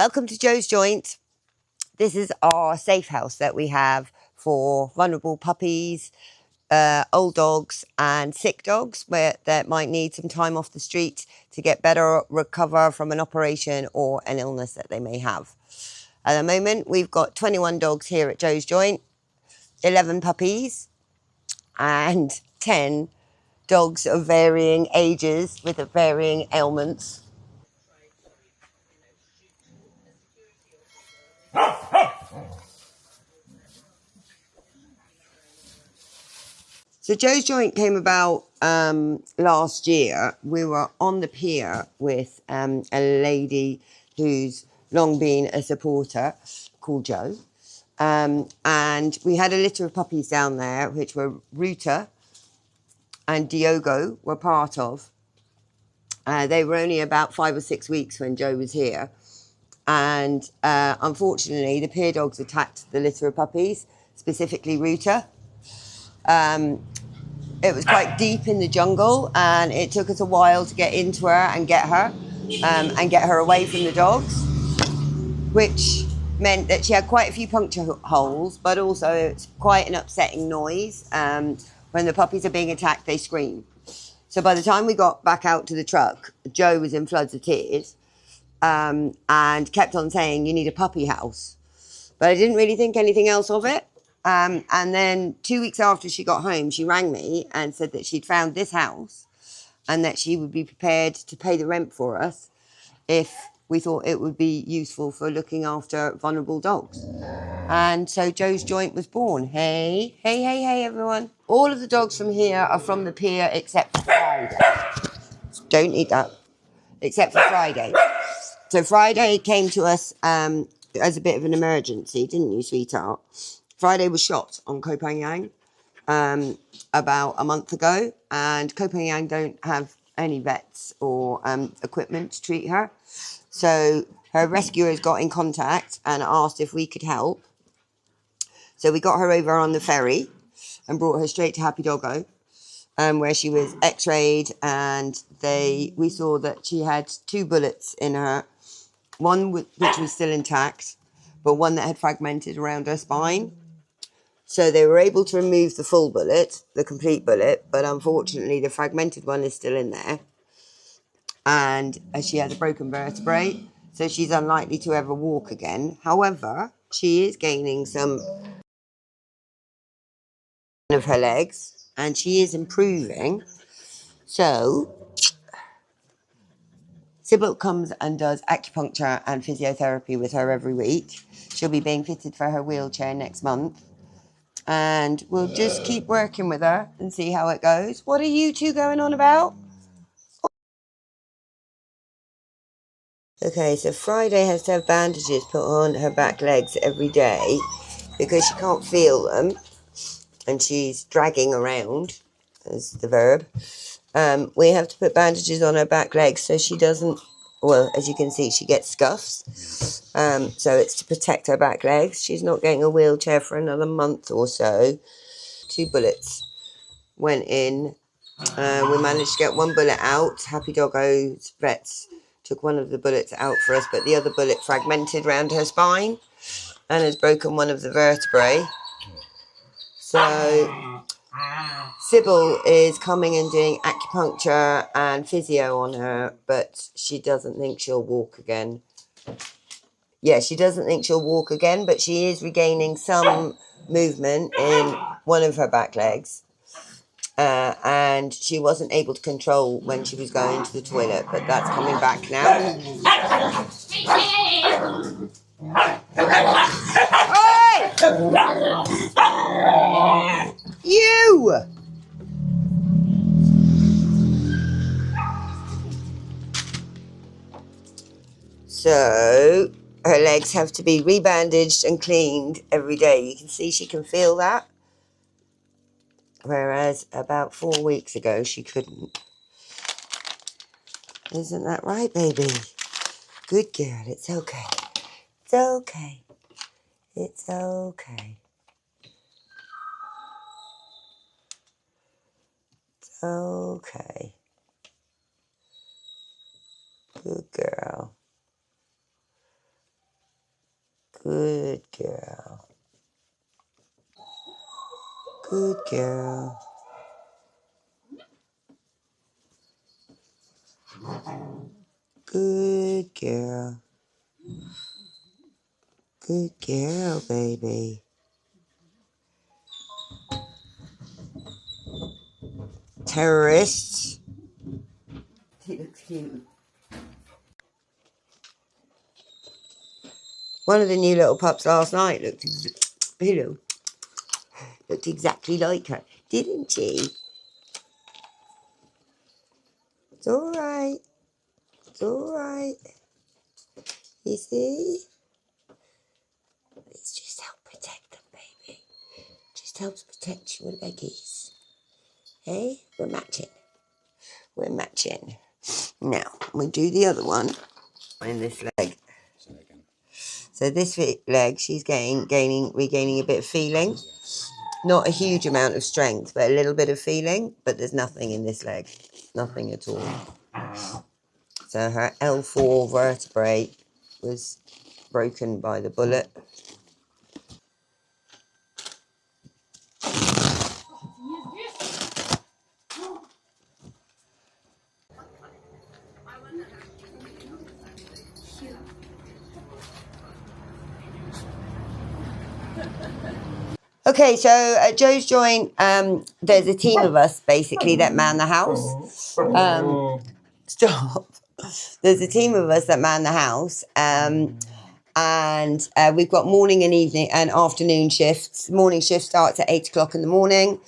Welcome to Joe's Joint. This is our safe house that we have for vulnerable puppies, old dogs and sick dogs that might need some time off the street to get better, recover from an operation or an illness that they may have. At the moment, we've got 21 dogs here at Joe's Joint, 11 puppies and 10 dogs of varying ages with varying ailments. So Joe's Joint came about last year. We were on the pier with a lady who's long been a supporter called Joe. And we had a litter of puppies down there, which were Ruta and Diogo were part of. They were only about 5 or 6 weeks when Joe was here. And unfortunately, the pier dogs attacked the litter of puppies, specifically Ruta. It was quite deep in the jungle, and it took us a while to get into her and get her away from the dogs, which meant that she had quite a few puncture holes, but also it's quite an upsetting noise. When the puppies are being attacked, they scream. So by the time we got back out to the truck, Joe was in floods of tears and kept on saying, "You need a puppy house." But I didn't really think anything else of it. And then 2 weeks after she got home, she rang me and said that she'd found this house and that she would be prepared to pay the rent for us if we thought it would be useful for looking after vulnerable dogs. And so Joe's Joint was born. Hey, everyone. All of the dogs from here are from the pier except for Friday. Don't eat that. Except for Friday. So Friday came to us as a bit of an emergency, didn't you, sweetheart? Friday was shot on Koh Samui about a month ago, and Koh Samui don't have any vets or equipment to treat her. So her rescuers got in contact and asked if we could help. So we got her over on the ferry and brought her straight to Happy Doggo, where she was x-rayed, and we saw that she had 2 bullets in her, one which was still intact, but one that had fragmented around her spine. So they were able to remove the full bullet, the complete bullet, but unfortunately the fragmented one is still in there. And she has a broken vertebrae, so she's unlikely to ever walk again. However, she is gaining some of her legs, and she is improving. So Sybil comes and does acupuncture and physiotherapy with her every week. She'll be being fitted for her wheelchair next month. And we'll just keep working with her and see how it goes. What are you two going on about? Okay, so Friday has to have bandages put on her back legs every day because she can't feel them and she's dragging around, is the verb. We have to put bandages on her back legs so she doesn't, well, as you can see, she gets scuffs. So it's to protect her back legs. She's not getting a wheelchair for another month or so. 2 bullets went in. We managed to get 1 bullet out. Happy Doggo's vets took one of the bullets out for us, but the other bullet fragmented around her spine and has broken one of the vertebrae. So Sybil is coming and doing acupuncture and physio on her, but she doesn't think she'll walk again. Yeah, she doesn't think she'll walk again, but she is regaining some movement in one of her back legs. And she wasn't able to control when she was going to the toilet, but that's coming back now. Oi! You! So her legs have to be rebandaged and cleaned every day. You can see she can feel that. Whereas about 4 weeks ago, she couldn't. Isn't that right, baby? Good girl. It's okay. It's okay. It's okay. It's okay. Good girl. Good girl. Good girl. Good girl. Good girl, baby. Terrorists. He looks cute. One of the new little pups last night looked exactly like her, didn't she? It's all right. It's all right. You see? Let's just help protect them, baby. Just helps protect your leggies. Hey, we're matching. We're matching. Now, we do the other one in this leg. So this leg, she's regaining a bit of feeling. Not a huge amount of strength, but a little bit of feeling. But there's nothing in this leg. Nothing at all. So her L4 vertebrae was broken by the bullet. Okay, so at Joe's Joint, there's a team of us basically that man the house. Stop. There's a team of us that man the house, and we've got morning and evening and afternoon shifts. Morning shift starts at 8 o'clock in the morning.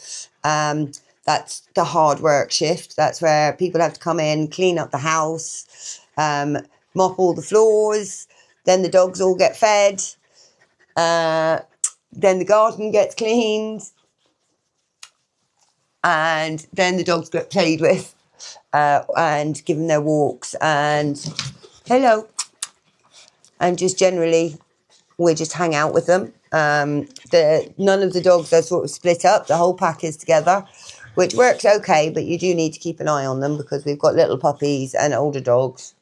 That's the hard work shift. That's where people have to come in, clean up the house, mop all the floors. Then the dogs all get fed. Then the garden gets cleaned. And then the dogs get played with and given their walks. And hello. And just generally, we just hang out with them. None of the dogs are sort of split up. The whole pack is together, which works okay, but you do need to keep an eye on them because we've got little puppies and older dogs.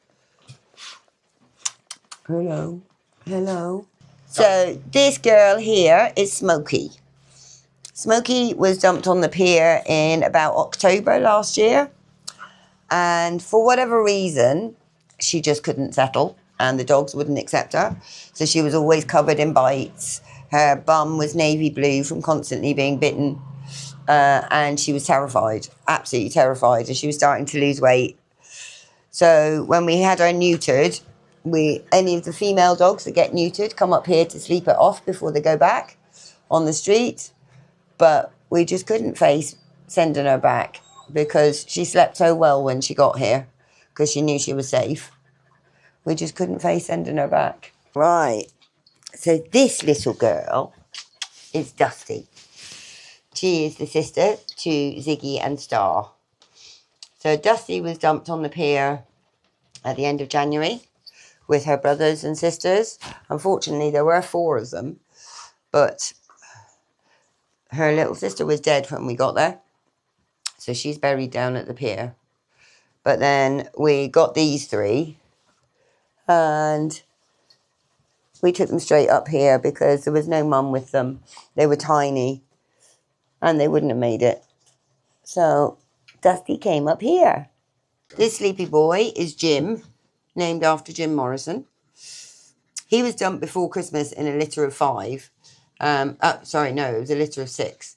Hello. Hello. So this girl here is Smokey. Smokey was dumped on the pier in about October last year. And for whatever reason, she just couldn't settle and the dogs wouldn't accept her. So she was always covered in bites. Her bum was navy blue from constantly being bitten. And she was terrified, absolutely terrified. And she was starting to lose weight. So when we had her neutered, any of the female dogs that get neutered come up here to sleep it off before they go back on the street. But we just couldn't face sending her back because she slept so well when she got here because she knew she was safe. We just couldn't face sending her back. Right. So this little girl is Dusty. She is the sister to Ziggy and Star. So Dusty was dumped on the pier at the end of January with her brothers and sisters. Unfortunately, there were 4 of them, but her little sister was dead when we got there. So she's buried down at the pier. But then we got these 3 and we took them straight up here because there was no mum with them. They were tiny and they wouldn't have made it. So Dusty came up here. This sleepy boy is Jim, named after Jim Morrison. He was dumped before Christmas in a litter of 5. It was a litter of 6.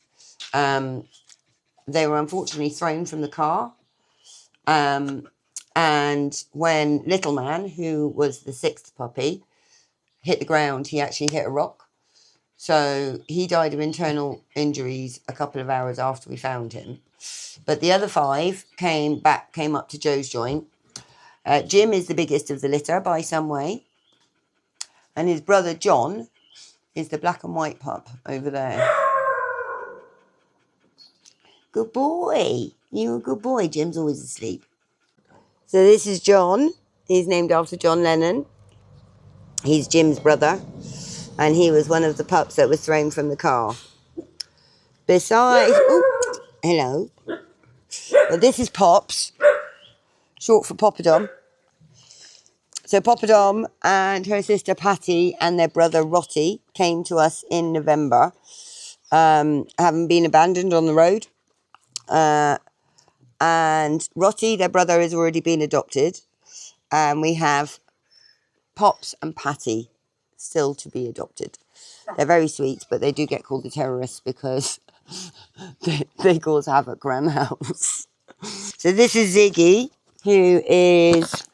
They were unfortunately thrown from the car. And when Little Man, who was the 6th puppy, hit the ground, he actually hit a rock. So he died of internal injuries a couple of hours after we found him. But the other 5 came up to Joe's Joint. Jim is the biggest of the litter by some way. And his brother John is the black and white pup over there. Good boy. You're a good boy. Jim's always asleep. So this is John. He's named after John Lennon. He's Jim's brother. And he was one of the pups that was thrown from the car. Besides... Oh, hello. Well, this is Pops. Short for Poppadom. So Poppadom and her sister Patty and their brother Rotty came to us in November, having been abandoned on the road. And Rotty, their brother, has already been adopted. And we have Pops and Patty still to be adopted. They're very sweet, but they do get called the terrorists because they cause havoc around the house. So this is Ziggy, who is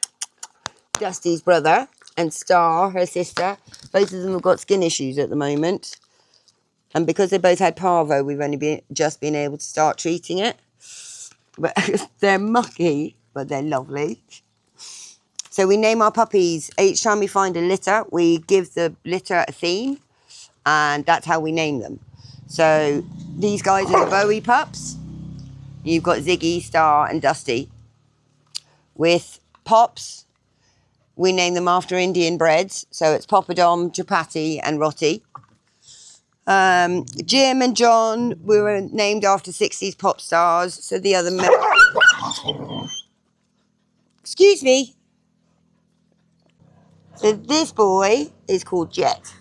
Dusty's brother, and Star, her sister. Both of them have got skin issues at the moment. And because they both had parvo, we've only just been able to start treating it. But they're mucky, but they're lovely. So we name our puppies. Each time we find a litter, we give the litter a theme, and that's how we name them. So these guys are the Bowie pups. You've got Ziggy, Star, and Dusty. With Pops, we name them after Indian breeds. So it's Poppadom, Chapati, and Rotty. Jim and John were named after 60s pop stars. So the other excuse me. So this boy is called Jet.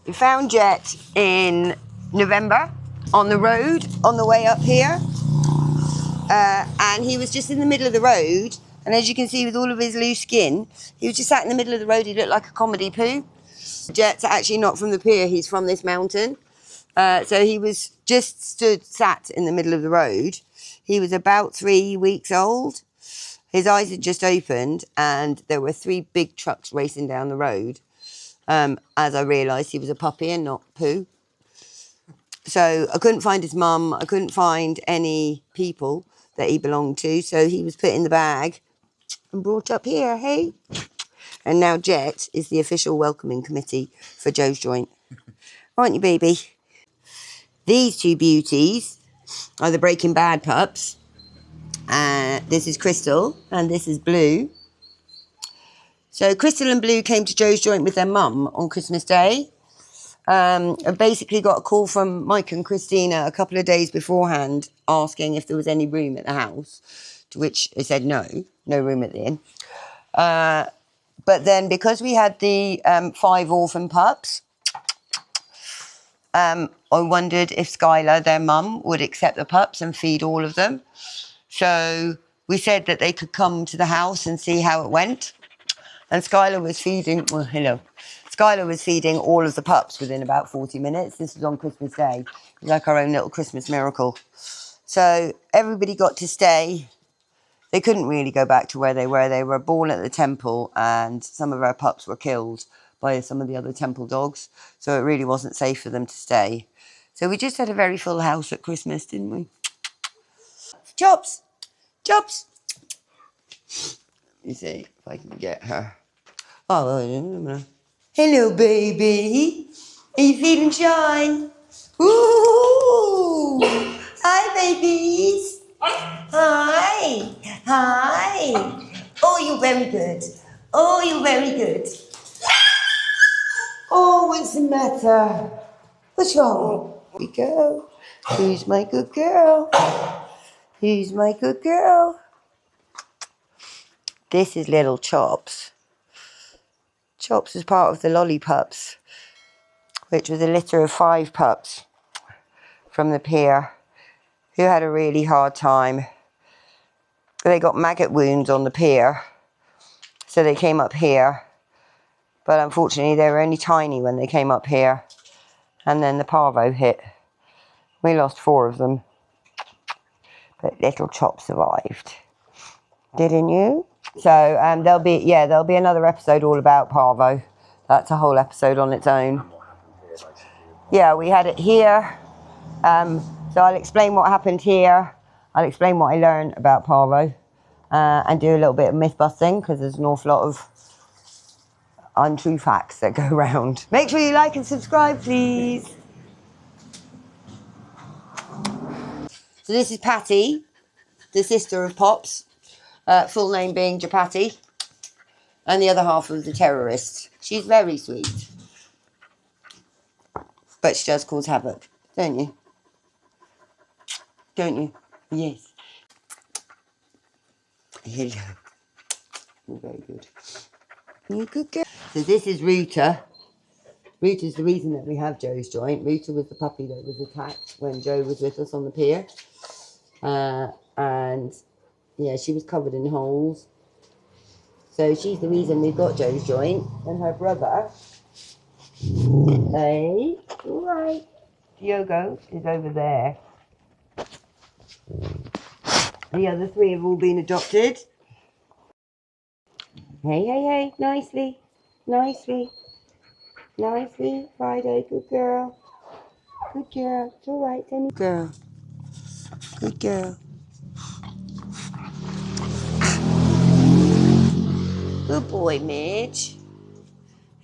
We found Jet in November on the road on the way up here. And he was just in the middle of the road. And as you can see with all of his loose skin, he was just sat in the middle of the road. He looked like a comedy poo. Jet's actually not from the pier. He's from this mountain. So he was just sat in the middle of the road. He was about 3 weeks old. His eyes had just opened and there were 3 big trucks racing down the road. As I realised he was a puppy and not poo. So I couldn't find his mum. I couldn't find any people that he belonged to. So he was put in the bag and brought up here, hey? And now Jet is the official welcoming committee for Joe's Joint. Aren't you, baby? These 2 beauties are the Breaking Bad pups. This is Crystal and this is Blue. So Crystal and Blue came to Joe's Joint with their mum on Christmas Day. I basically got a call from Mike and Christina a couple of days beforehand asking if there was any room at the house, to which I said no room at the inn. But then because we had the 5 orphan pups, I wondered if Skylar, their mum, would accept the pups and feed all of them. So we said that they could come to the house and see how it went. And Skylar was feeding, well, hello. Skylar was feeding all of the pups within about 40 minutes. This was on Christmas Day. It was like our own little Christmas miracle. So everybody got to stay. They couldn't really go back to where they were. They were born at the temple and some of our pups were killed by some of the other temple dogs. So it really wasn't safe for them to stay. So we just had a very full house at Christmas, didn't we? Chops! Chops! You see, if I can get her. Oh, hello, baby. Are you feeling shy? Ooh! Hi, babies. Hi. Hi. Oh, you're very good. Oh, you're very good. Oh, what's the matter? What's wrong? Here we go. Who's my good girl? Who's my good girl? This is little Chops. Chops was part of the Lollipups, which was a litter of 5 pups from the pier who had a really hard time. They got maggot wounds on the pier, so they came up here. But unfortunately, they were only tiny when they came up here. And then the parvo hit. We lost 4 of them. But little Chop survived. Didn't you? So there'll be another episode all about parvo. That's a whole episode on its own. Yeah, we had it here. So I'll explain what happened here. I'll explain what I learned about parvo. And do a little bit of myth busting because there's an awful lot of untrue facts that go around. Make sure you like and subscribe, please. So this is Patty, the sister of Pops, full name being Japati, and the other half of the terrorist. She's very sweet, but she does cause havoc, don't you? Don't you? Yes. Hello. You're very good. You're a good girl. So this is Ruta. Ruta's the reason that we have Joe's joint. Ruta was the puppy that was attacked when Joe was with us on the pier. And yeah, she was covered in holes. So she's the reason we've got Joe's joint. And her brother, hey, all right, Diogo is over there. The other three have all been adopted. Hey, hey, hey, nicely, nicely, nicely, Friday, good girl. Good girl, it's all right, then. Girl, good girl. Good boy, Midge.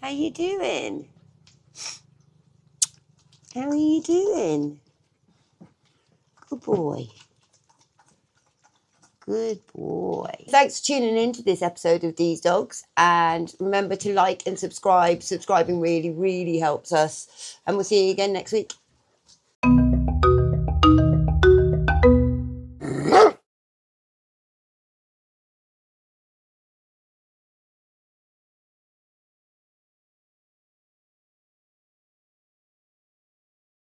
How you doing? How are you doing? Good boy. Good boy. Thanks for tuning in to this episode of These Dogs. And remember to like and subscribe. Subscribing really, really helps us. And we'll see you again next week.